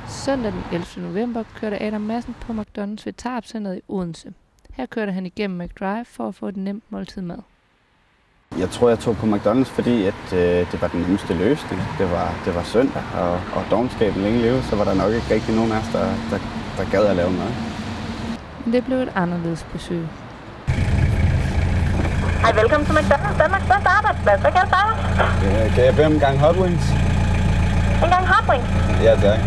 Søndag den 11. november kørte Adam Madsen på McDonald's ved Tarp-centret i Odense. Her kørte han igennem McDrive for at få et nemt måltid mad. Jeg tror, jeg tog på McDonald's, fordi det var den nemmeste løsning. Det var søndag, og dovenskaben længe leve, så var der nok ikke rigtig nogen af os, der gad at lave mad. Men det blev et anderledes besøg. Hej, velkommen til McDonald's, Danmarks største arbejdsplads. Hvad kan jeg starte? Kan jeg bede om en gang hot wings? En gang hot wings? Ja, tak.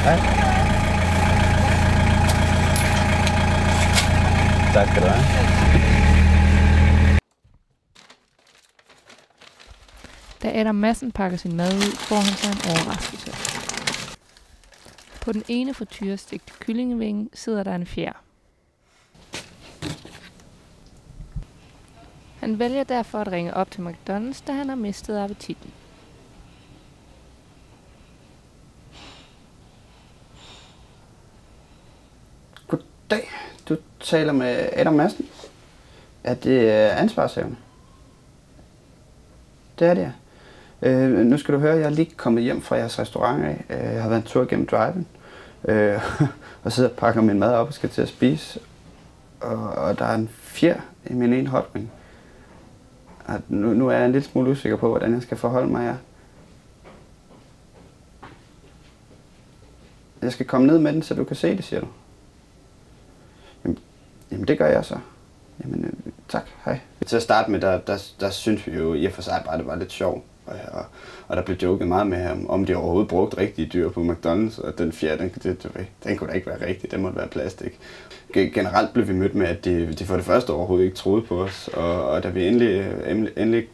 Hej. Tak skal du have. Da Adam Madsen pakker sin mad ud, får han sig en overraskelse. På den ene frityrestegte kyllingevinge sidder der en fjer. Han vælger derfor at ringe op til McDonald's, da han har mistet appetitten. Goddag, du taler med Adam Madsen. Er det ansvarshavende? Det er det, ja. Nu skal du høre, jeg er lige kommet hjem fra jeres restaurant af. Jeg har været en tur gennem driven. Og sidder og pakker min mad op og skal til at spise. Og der er en fjer i min ene hotwing. Nu er jeg en lille smule usikker på, hvordan jeg skal forholde mig her. Jeg skal komme ned med den, så du kan se det, siger du. Jamen det gør jeg så. Jamen tak, hej. Til at starte med, der synes vi jo i og for sig bare, det var lidt sjovt. Og der blev joket meget med, om de overhovedet brugte rigtige dyr på McDonald's, og den fjer, den kunne da ikke være rigtig, den måtte være plastik. Generelt blev vi mødt med, at de for det første overhovedet ikke troede på os, og da vi endelig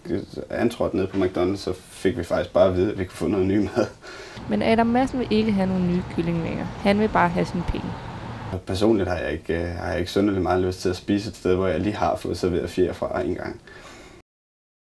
antrådte ned på McDonald's, så fik vi faktisk bare at vide, at vi kunne få noget ny mad. Men Adam Madsen vil ikke have nogle nye kyllingvinger. Han vil bare have sine penge. Personligt har jeg ikke synderligt meget lyst til at spise et sted, hvor jeg lige har fået serveret fjer fra en gang.